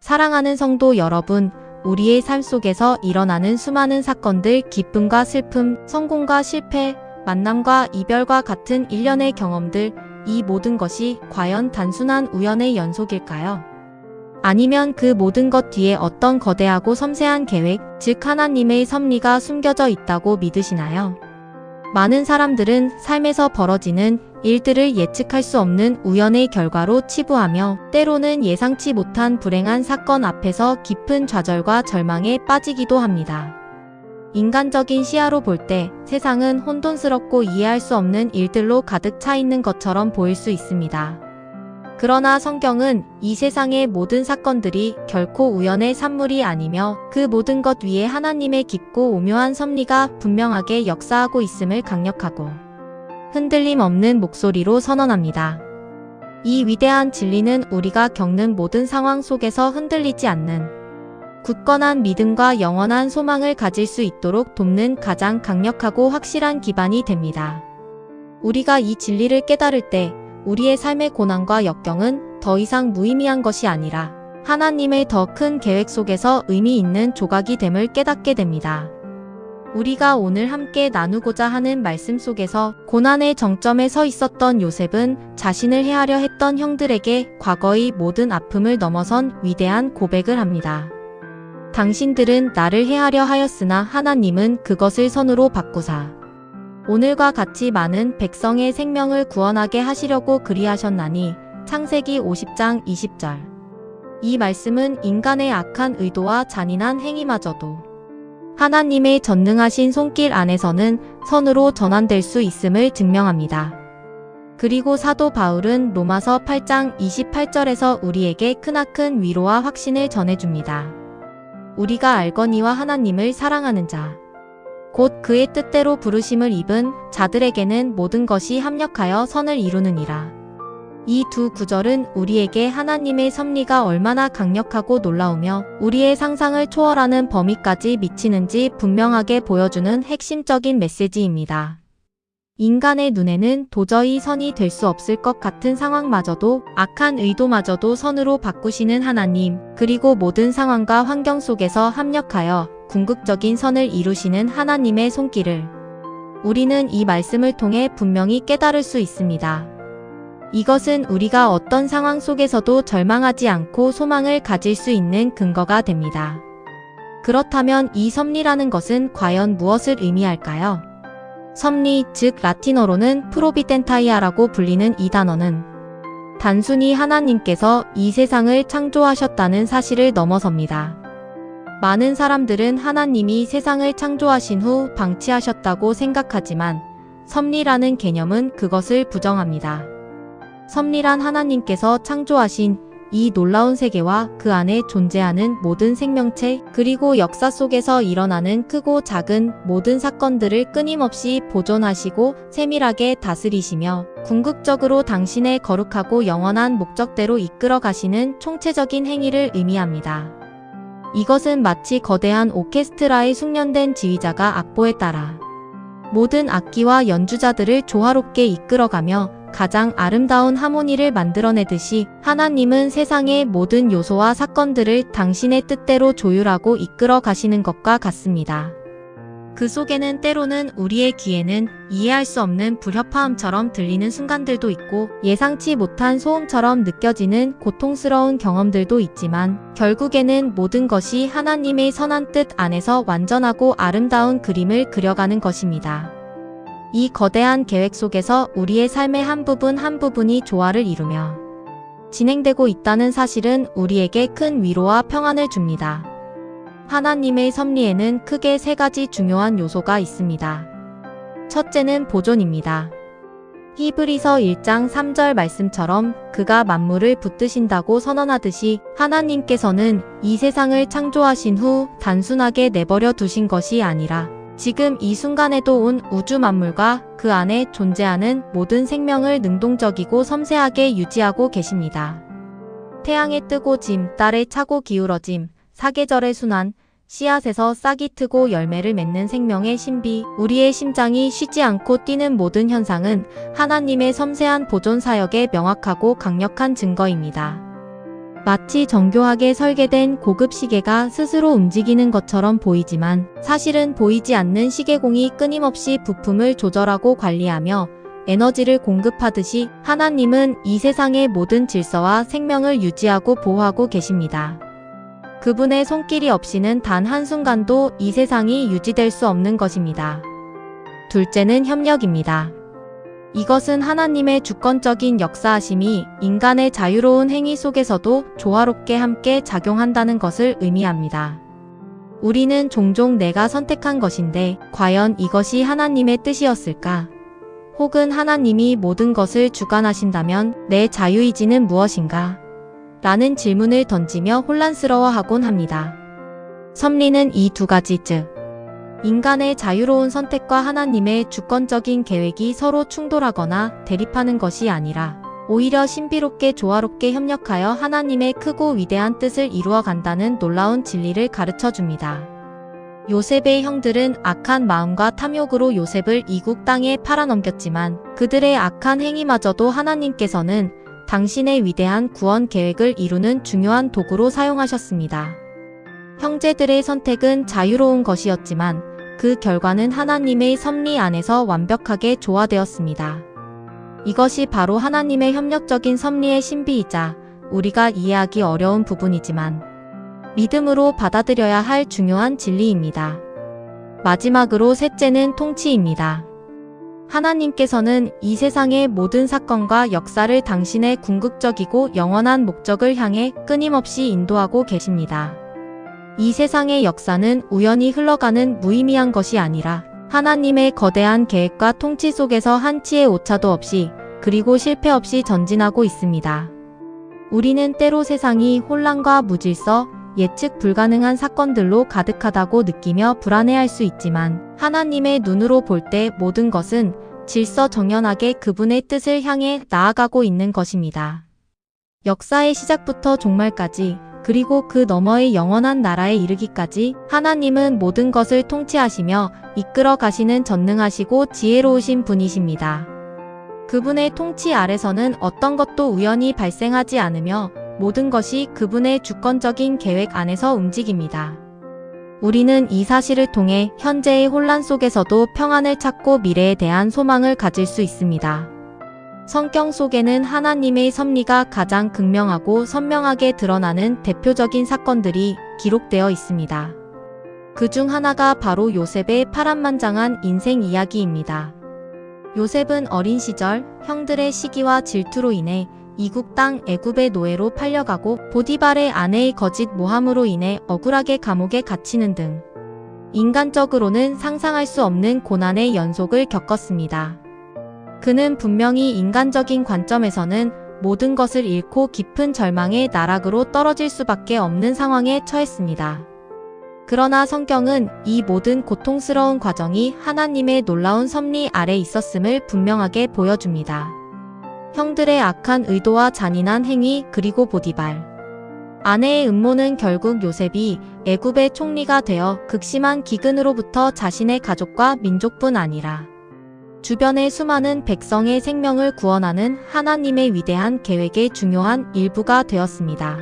사랑하는 성도 여러분, 우리의 삶 속에서 일어나는 수많은 사건들, 기쁨과 슬픔, 성공과 실패, 만남과 이별과 같은 일련의 경험들, 이 모든 것이 과연 단순한 우연의 연속일까요? 아니면 그 모든 것 뒤에 어떤 거대하고 섬세한 계획, 즉 하나님의 섭리가 숨겨져 있다고 믿으시나요? 많은 사람들은 삶에서 벌어지는 일들을 예측할 수 없는 우연의 결과로 치부하며 때로는 예상치 못한 불행한 사건 앞에서 깊은 좌절과 절망에 빠지기도 합니다. 인간적인 시야로 볼 때 세상은 혼돈스럽고 이해할 수 없는 일들로 가득 차 있는 것처럼 보일 수 있습니다. 그러나 성경은 이 세상의 모든 사건들이 결코 우연의 산물이 아니며 그 모든 것 위에 하나님의 깊고 오묘한 섭리가 분명하게 역사하고 있음을 강력하고 흔들림 없는 목소리로 선언합니다. 이 위대한 진리는 우리가 겪는 모든 상황 속에서 흔들리지 않는 굳건한 믿음과 영원한 소망을 가질 수 있도록 돕는 가장 강력하고 확실한 기반이 됩니다. 우리가 이 진리를 깨달을 때 우리의 삶의 고난과 역경은 더 이상 무의미한 것이 아니라 하나님의 더 큰 계획 속에서 의미 있는 조각이 됨을 깨닫게 됩니다. 우리가 오늘 함께 나누고자 하는 말씀 속에서 고난의 정점에 서 있었던 요셉은 자신을 해하려 했던 형들에게 과거의 모든 아픔을 넘어선 위대한 고백을 합니다. 당신들은 나를 해하려 하였으나 하나님은 그것을 선으로 바꾸사 오늘과 같이 많은 백성의 생명을 구원하게 하시려고 그리하셨나니 창세기 50장 20절. 이 말씀은 인간의 악한 의도와 잔인한 행위마저도 하나님의 전능하신 손길 안에서는 선으로 전환될 수 있음을 증명합니다. 그리고 사도 바울은 로마서 8장 28절에서 우리에게 크나큰 위로와 확신을 전해줍니다. 우리가 알거니와 하나님을 사랑하는 자 곧 그의 뜻대로 부르심을 입은 자들에게는 모든 것이 합력하여 선을 이루느니라. 이 두 구절은 우리에게 하나님의 섭리가 얼마나 강력하고 놀라우며 우리의 상상을 초월하는 범위까지 미치는지 분명하게 보여주는 핵심적인 메시지입니다. 인간의 눈에는 도저히 선이 될 수 없을 것 같은 상황마저도 악한 의도마저도 선으로 바꾸시는 하나님, 그리고 모든 상황과 환경 속에서 합력하여 궁극적인 선을 이루시는 하나님의 손길을 우리는 이 말씀을 통해 분명히 깨달을 수 있습니다. 이것은 우리가 어떤 상황 속에서도 절망하지 않고 소망을 가질 수 있는 근거가 됩니다. 그렇다면 이 섭리라는 것은 과연 무엇을 의미할까요? 섭리, 즉 라틴어로는 프로비덴타이아라고 불리는 이 단어는 단순히 하나님께서 이 세상을 창조하셨다는 사실을 넘어섭니다. 많은 사람들은 하나님이 세상을 창조하신 후 방치하셨다고 생각하지만 섭리라는 개념은 그것을 부정합니다. 섭리란 하나님께서 창조하신 이 놀라운 세계와 그 안에 존재하는 모든 생명체, 그리고 역사 속에서 일어나는 크고 작은 모든 사건들을 끊임없이 보존하시고 세밀하게 다스리시며 궁극적으로 당신의 거룩하고 영원한 목적대로 이끌어 가시는 총체적인 행위를 의미합니다. 이것은 마치 거대한 오케스트라의 숙련된 지휘자가 악보에 따라 모든 악기와 연주자들을 조화롭게 이끌어가며 가장 아름다운 하모니를 만들어내듯이 하나님은 세상의 모든 요소와 사건들을 당신의 뜻대로 조율하고 이끌어 가시는 것과 같습니다. 그 속에는 때로는 우리의 귀에는 이해할 수 없는 불협화음처럼 들리는 순간들도 있고 예상치 못한 소음처럼 느껴지는 고통스러운 경험들도 있지만 결국에는 모든 것이 하나님의 선한 뜻 안에서 완전하고 아름다운 그림을 그려가는 것입니다. 이 거대한 계획 속에서 우리의 삶의 한 부분 한 부분이 조화를 이루며 진행되고 있다는 사실은 우리에게 큰 위로와 평안을 줍니다. 하나님의 섭리에는 크게 세 가지 중요한 요소가 있습니다. 첫째는 보존입니다. 히브리서 1장 3절 말씀처럼 그가 만물을 붙드신다고 선언하듯이 하나님께서는 이 세상을 창조하신 후 단순하게 내버려 두신 것이 아니라 지금 이 순간에도 온 우주 만물과 그 안에 존재하는 모든 생명을 능동적이고 섬세하게 유지하고 계십니다. 태양의 뜨고 짐, 달의 차고 기울어짐, 사계절의 순환, 씨앗에서 싹이 트고 열매를 맺는 생명의 신비, 우리의 심장이 쉬지 않고 뛰는 모든 현상은 하나님의 섬세한 보존 사역의 명확하고 강력한 증거입니다. 마치 정교하게 설계된 고급 시계가 스스로 움직이는 것처럼 보이지만 사실은 보이지 않는 시계공이 끊임없이 부품을 조절하고 관리하며 에너지를 공급하듯이 하나님은 이 세상의 모든 질서와 생명을 유지하고 보호하고 계십니다. 그분의 손길이 없이는 단 한순간도 이 세상이 유지될 수 없는 것입니다. 둘째는 협력입니다. 이것은 하나님의 주권적인 역사하심이 인간의 자유로운 행위 속에서도 조화롭게 함께 작용한다는 것을 의미합니다. 우리는 종종 내가 선택한 것인데 과연 이것이 하나님의 뜻이었을까? 혹은 하나님이 모든 것을 주관하신다면 내 자유의지는 무엇인가? 라는 질문을 던지며 혼란스러워하곤 합니다. 섭리는 이 두 가지 즉 인간의 자유로운 선택과 하나님의 주권적인 계획이 서로 충돌하거나 대립하는 것이 아니라 오히려 신비롭게 조화롭게 협력하여 하나님의 크고 위대한 뜻을 이루어 간다는 놀라운 진리를 가르쳐 줍니다. 요셉의 형들은 악한 마음과 탐욕으로 요셉을 이국 땅에 팔아넘겼지만 그들의 악한 행위마저도 하나님께서는 당신의 위대한 구원 계획을 이루는 중요한 도구로 사용하셨습니다. 형제들의 선택은 자유로운 것이었지만 그 결과는 하나님의 섭리 안에서 완벽하게 조화되었습니다. 이것이 바로 하나님의 협력적인 섭리의 신비이자 우리가 이해하기 어려운 부분이지만 믿음으로 받아들여야 할 중요한 진리입니다. 마지막으로 셋째는 통치입니다. 하나님께서는 이 세상의 모든 사건과 역사를 당신의 궁극적이고 영원한 목적을 향해 끊임없이 인도하고 계십니다. 이 세상의 역사는 우연히 흘러가는 무의미한 것이 아니라 하나님의 거대한 계획과 통치 속에서 한치의 오차도 없이 그리고 실패 없이 전진하고 있습니다. 우리는 때로 세상이 혼란과 무질서, 예측 불가능한 사건들로 가득하다고 느끼며 불안해할 수 있지만 하나님의 눈으로 볼 때 모든 것은 질서정연하게 그분의 뜻을 향해 나아가고 있는 것입니다. 역사의 시작부터 종말까지 그리고 그 너머의 영원한 나라에 이르기까지 하나님은 모든 것을 통치하시며 이끌어 가시는 전능하시고 지혜로우신 분이십니다. 그분의 통치 아래서는 어떤 것도 우연히 발생하지 않으며 모든 것이 그분의 주권적인 계획 안에서 움직입니다. 우리는 이 사실을 통해 현재의 혼란 속에서도 평안을 찾고 미래에 대한 소망을 가질 수 있습니다. 성경 속에는 하나님의 섭리가 가장 극명하고 선명하게 드러나는 대표적인 사건들이 기록되어 있습니다. 그 중 하나가 바로 요셉의 파란만장한 인생 이야기입니다. 요셉은 어린 시절 형들의 시기와 질투로 인해 이국 땅 애굽의 노예로 팔려가고 보디발의 아내의 거짓 모함으로 인해 억울하게 감옥에 갇히는 등 인간적으로는 상상할 수 없는 고난의 연속을 겪었습니다. 그는 분명히 인간적인 관점에서는 모든 것을 잃고 깊은 절망의 나락으로 떨어질 수밖에 없는 상황에 처했습니다. 그러나 성경은 이 모든 고통스러운 과정이 하나님의 놀라운 섭리 아래 있었음을 분명하게 보여줍니다. 형들의 악한 의도와 잔인한 행위 그리고 보디발 아내의 음모는 결국 요셉이 애굽의 총리가 되어 극심한 기근으로부터 자신의 가족과 민족뿐 아니라 주변의 수많은 백성의 생명을 구원하는 하나님의 위대한 계획의 중요한 일부가 되었습니다.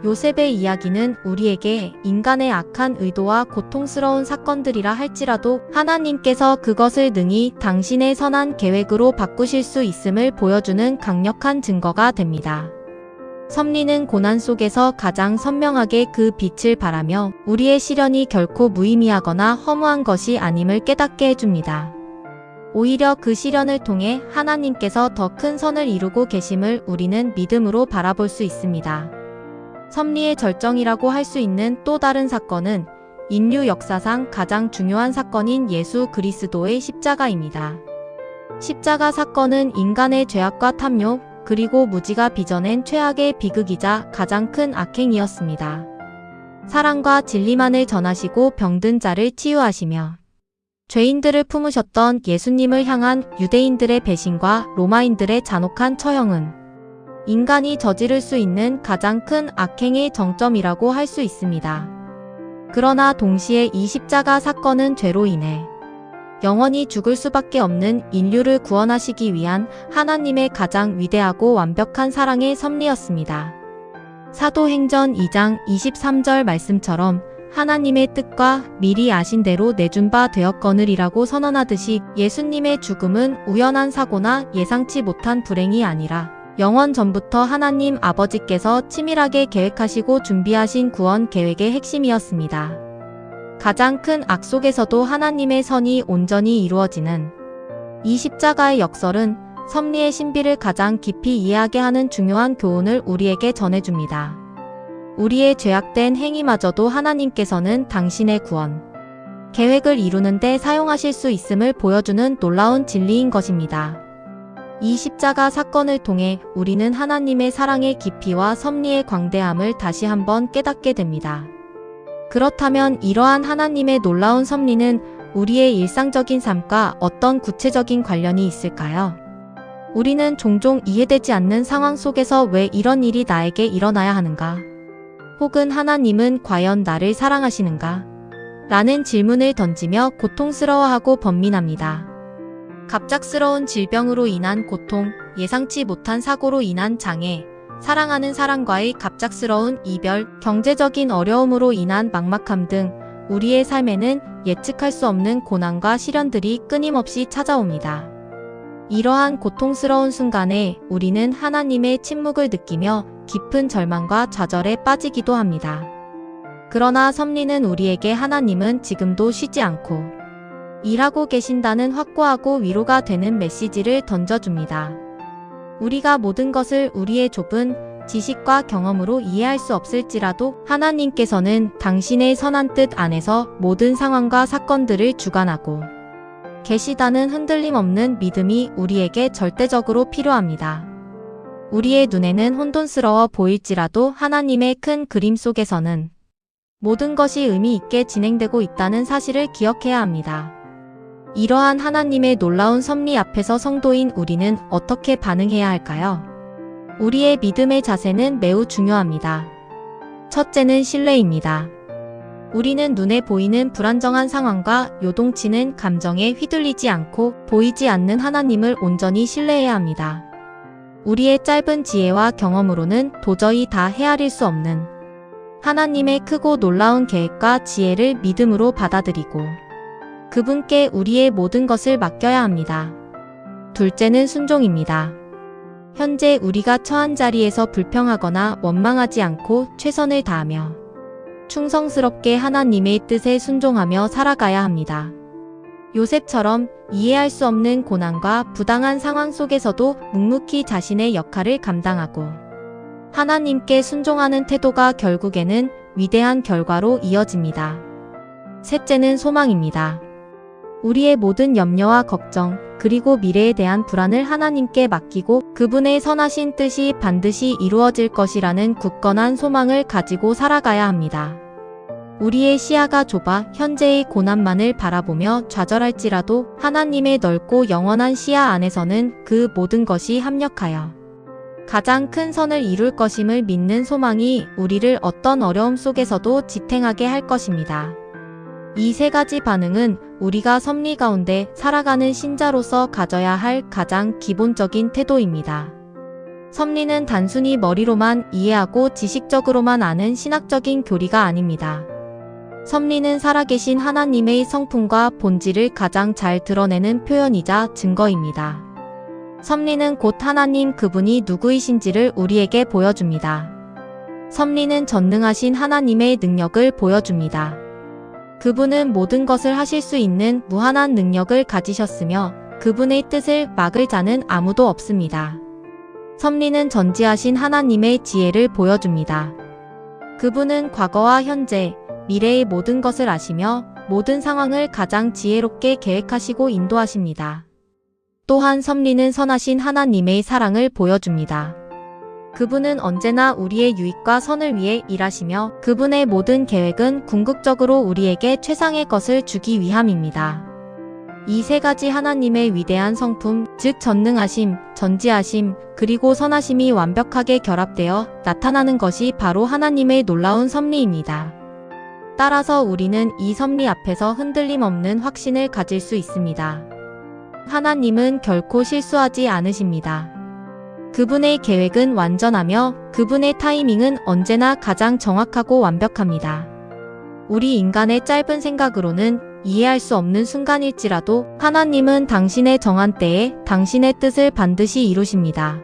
요셉의 이야기는 우리에게 인간의 악한 의도와 고통스러운 사건들이라 할지라도 하나님께서 그것을 능히 당신의 선한 계획으로 바꾸실 수 있음을 보여주는 강력한 증거가 됩니다. 섭리는 고난 속에서 가장 선명하게 그 빛을 발하며 우리의 시련이 결코 무의미하거나 허무한 것이 아님을 깨닫게 해줍니다. 오히려 그 시련을 통해 하나님께서 더 큰 선을 이루고 계심을 우리는 믿음으로 바라볼 수 있습니다. 섭리의 절정이라고 할 수 있는 또 다른 사건은 인류 역사상 가장 중요한 사건인 예수 그리스도의 십자가입니다. 십자가 사건은 인간의 죄악과 탐욕, 그리고 무지가 빚어낸 최악의 비극이자 가장 큰 악행이었습니다. 사랑과 진리만을 전하시고 병든 자를 치유하시며 죄인들을 품으셨던 예수님을 향한 유대인들의 배신과 로마인들의 잔혹한 처형은 인간이 저지를 수 있는 가장 큰 악행의 정점이라고 할 수 있습니다. 그러나 동시에 이 십자가 사건은 죄로 인해 영원히 죽을 수밖에 없는 인류를 구원하시기 위한 하나님의 가장 위대하고 완벽한 사랑의 섭리였습니다. 사도행전 2장 23절 말씀처럼 하나님의 뜻과 미리 아신 대로 내준 바 되었거늘이라고 선언하듯이 예수님의 죽음은 우연한 사고나 예상치 못한 불행이 아니라 영원 전부터 하나님 아버지께서 치밀하게 계획하시고 준비하신 구원 계획의 핵심이었습니다. 가장 큰 악 속에서도 하나님의 선이 온전히 이루어지는 이 십자가의 역설은 섭리의 신비를 가장 깊이 이해하게 하는 중요한 교훈을 우리에게 전해줍니다. 우리의 죄악된 행위마저도 하나님께서는 당신의 구원 계획을 이루는 데 사용하실 수 있음을 보여주는 놀라운 진리인 것입니다. 이 십자가 사건을 통해 우리는 하나님의 사랑의 깊이와 섭리의 광대함을 다시 한번 깨닫게 됩니다. 그렇다면 이러한 하나님의 놀라운 섭리는 우리의 일상적인 삶과 어떤 구체적인 관련이 있을까요? 우리는 종종 이해되지 않는 상황 속에서 왜 이런 일이 나에게 일어나야 하는가? 혹은 하나님은 과연 나를 사랑하시는가? 라는 질문을 던지며 고통스러워하고 번민합니다. 갑작스러운 질병으로 인한 고통, 예상치 못한 사고로 인한 장애, 사랑하는 사람과의 갑작스러운 이별, 경제적인 어려움으로 인한 막막함 등 우리의 삶에는 예측할 수 없는 고난과 시련들이 끊임없이 찾아옵니다. 이러한 고통스러운 순간에 우리는 하나님의 침묵을 느끼며 깊은 절망과 좌절에 빠지기도 합니다. 그러나 섭리는 우리에게 하나님은 지금도 쉬지 않고 일하고 계신다는 확고하고 위로가 되는 메시지를 던져줍니다. 우리가 모든 것을 우리의 좁은 지식과 경험으로 이해할 수 없을지라도 하나님께서는 당신의 선한 뜻 안에서 모든 상황과 사건들을 주관하고 계시다는 흔들림 없는 믿음이 우리에게 절대적으로 필요합니다. 우리의 눈에는 혼돈스러워 보일지라도 하나님의 큰 그림 속에서는 모든 것이 의미 있게 진행되고 있다는 사실을 기억해야 합니다. 이러한 하나님의 놀라운 섭리 앞에서 성도인 우리는 어떻게 반응해야 할까요? 우리의 믿음의 자세는 매우 중요합니다. 첫째는 신뢰입니다. 우리는 눈에 보이는 불안정한 상황과 요동치는 감정에 휘둘리지 않고 보이지 않는 하나님을 온전히 신뢰해야 합니다. 우리의 짧은 지혜와 경험으로는 도저히 다 헤아릴 수 없는 하나님의 크고 놀라운 계획과 지혜를 믿음으로 받아들이고 그분께 우리의 모든 것을 맡겨야 합니다. 둘째는 순종입니다. 현재 우리가 처한 자리에서 불평하거나 원망하지 않고 최선을 다하며 충성스럽게 하나님의 뜻에 순종하며 살아가야 합니다. 요셉처럼 이해할 수 없는 고난과 부당한 상황 속에서도 묵묵히 자신의 역할을 감당하고 하나님께 순종하는 태도가 결국에는 위대한 결과로 이어집니다. 셋째는 소망입니다. 우리의 모든 염려와 걱정, 그리고 미래에 대한 불안을 하나님께 맡기고 그분의 선하신 뜻이 반드시 이루어질 것이라는 굳건한 소망을 가지고 살아가야 합니다. 우리의 시야가 좁아 현재의 고난만을 바라보며 좌절할지라도 하나님의 넓고 영원한 시야 안에서는 그 모든 것이 합력하여 가장 큰 선을 이룰 것임을 믿는 소망이 우리를 어떤 어려움 속에서도 지탱하게 할 것입니다. 이 세 가지 반응은 우리가 섭리 가운데 살아가는 신자로서 가져야 할 가장 기본적인 태도입니다. 섭리는 단순히 머리로만 이해하고 지식적으로만 아는 신학적인 교리가 아닙니다. 섭리는 살아계신 하나님의 성품과 본질을 가장 잘 드러내는 표현이자 증거입니다. 섭리는 곧 하나님 그분이 누구이신지를 우리에게 보여줍니다. 섭리는 전능하신 하나님의 능력을 보여줍니다. 그분은 모든 것을 하실 수 있는 무한한 능력을 가지셨으며 그분의 뜻을 막을 자는 아무도 없습니다. 섭리는 전지하신 하나님의 지혜를 보여줍니다. 그분은 과거와 현재, 미래의 모든 것을 아시며 모든 상황을 가장 지혜롭게 계획하시고 인도하십니다. 또한 섭리는 선하신 하나님의 사랑을 보여줍니다. 그분은 언제나 우리의 유익과 선을 위해 일하시며 그분의 모든 계획은 궁극적으로 우리에게 최상의 것을 주기 위함입니다. 이 세 가지 하나님의 위대한 성품, 즉 전능하심, 전지하심, 그리고 선하심이 완벽하게 결합되어 나타나는 것이 바로 하나님의 놀라운 섭리입니다. 따라서 우리는 이 섭리 앞에서 흔들림 없는 확신을 가질 수 있습니다. 하나님은 결코 실수하지 않으십니다. 그분의 계획은 완전하며 그분의 타이밍은 언제나 가장 정확하고 완벽합니다. 우리 인간의 짧은 생각으로는 이해할 수 없는 순간일지라도 하나님은 당신의 정한 때에 당신의 뜻을 반드시 이루십니다.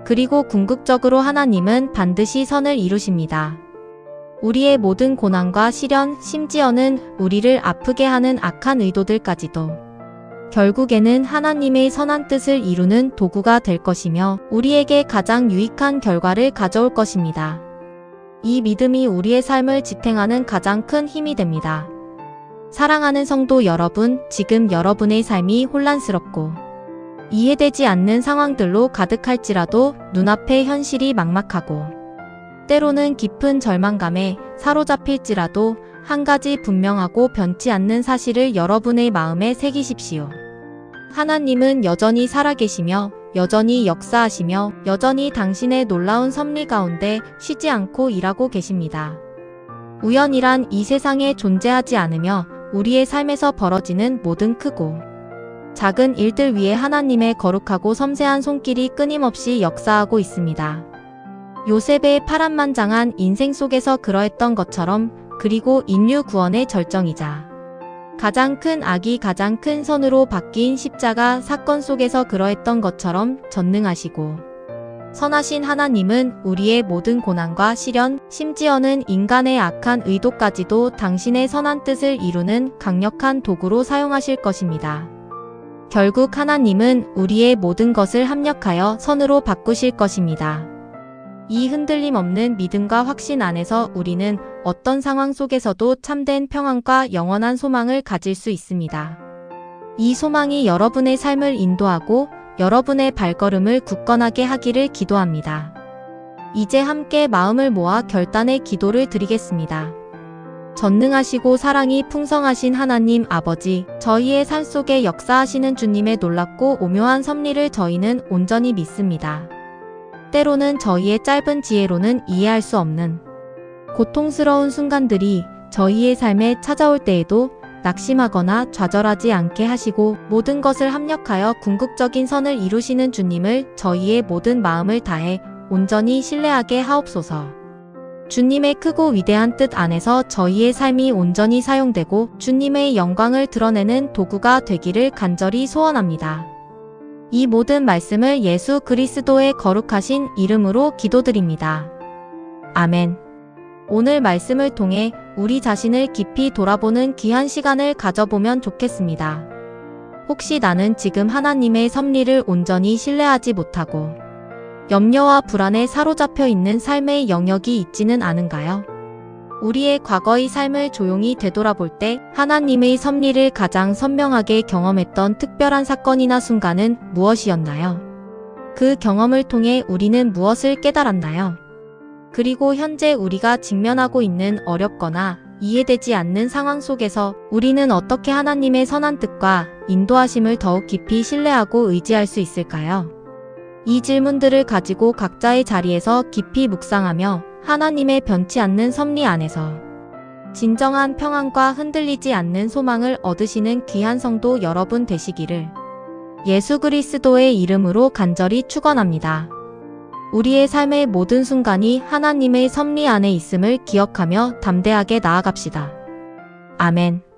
그리고 궁극적으로 하나님은 반드시 선을 이루십니다. 우리의 모든 고난과 시련, 심지어는 우리를 아프게 하는 악한 의도들까지도 결국에는 하나님의 선한 뜻을 이루는 도구가 될 것이며 우리에게 가장 유익한 결과를 가져올 것입니다. 이 믿음이 우리의 삶을 지탱하는 가장 큰 힘이 됩니다. 사랑하는 성도 여러분, 지금 여러분의 삶이 혼란스럽고 이해되지 않는 상황들로 가득할지라도 눈앞의 현실이 막막하고 때로는 깊은 절망감에 사로잡힐지라도 한 가지 분명하고 변치 않는 사실을 여러분의 마음에 새기십시오. 하나님은 여전히 살아계시며 여전히 역사하시며 여전히 당신의 놀라운 섭리 가운데 쉬지 않고 일하고 계십니다. 우연이란 이 세상에 존재하지 않으며 우리의 삶에서 벌어지는 모든 크고 작은 일들 위에 하나님의 거룩하고 섬세한 손길이 끊임없이 역사하고 있습니다. 요셉의 파란만장한 인생 속에서 그러했던 것처럼 그리고 인류 구원의 절정이자 가장 큰 악이 가장 큰 선으로 바뀐 십자가 사건 속에서 그러했던 것처럼 전능하시고 선하신 하나님은 우리의 모든 고난과 시련, 심지어는 인간의 악한 의도까지도 당신의 선한 뜻을 이루는 강력한 도구로 사용하실 것입니다. 결국 하나님은 우리의 모든 것을 합력하여 선으로 바꾸실 것입니다. 이 흔들림 없는 믿음과 확신 안에서 우리는 어떤 상황 속에서도 참된 평안과 영원한 소망을 가질 수 있습니다. 이 소망이 여러분의 삶을 인도하고 여러분의 발걸음을 굳건하게 하기를 기도합니다. 이제 함께 마음을 모아 결단의 기도를 드리겠습니다. 전능하시고 사랑이 풍성하신 하나님 아버지, 저희의 삶 속에 역사하시는 주님의 놀랍고 오묘한 섭리를 저희는 온전히 믿습니다. 때로는 저희의 짧은 지혜로는 이해할 수 없는 고통스러운 순간들이 저희의 삶에 찾아올 때에도 낙심하거나 좌절하지 않게 하시고 모든 것을 합력하여 궁극적인 선을 이루시는 주님을 저희의 모든 마음을 다해 온전히 신뢰하게 하옵소서. 주님의 크고 위대한 뜻 안에서 저희의 삶이 온전히 사용되고 주님의 영광을 드러내는 도구가 되기를 간절히 소원합니다. 이 모든 말씀을 예수 그리스도의 거룩하신 이름으로 기도드립니다. 아멘. 오늘 말씀을 통해 우리 자신을 깊이 돌아보는 귀한 시간을 가져보면 좋겠습니다. 혹시 나는 지금 하나님의 섭리를 온전히 신뢰하지 못하고 염려와 불안에 사로잡혀 있는 삶의 영역이 있지는 않은가요? 우리의 과거의 삶을 조용히 되돌아볼 때 하나님의 섭리를 가장 선명하게 경험했던 특별한 사건이나 순간은 무엇이었나요? 그 경험을 통해 우리는 무엇을 깨달았나요? 그리고 현재 우리가 직면하고 있는 어렵거나 이해되지 않는 상황 속에서 우리는 어떻게 하나님의 선한 뜻과 인도하심을 더욱 깊이 신뢰하고 의지할 수 있을까요? 이 질문들을 가지고 각자의 자리에서 깊이 묵상하며 하나님의 변치 않는 섭리 안에서 진정한 평안과 흔들리지 않는 소망을 얻으시는 귀한 성도 여러분 되시기를 예수 그리스도의 이름으로 간절히 축원합니다. 우리의 삶의 모든 순간이 하나님의 섭리 안에 있음을 기억하며 담대하게 나아갑시다. 아멘.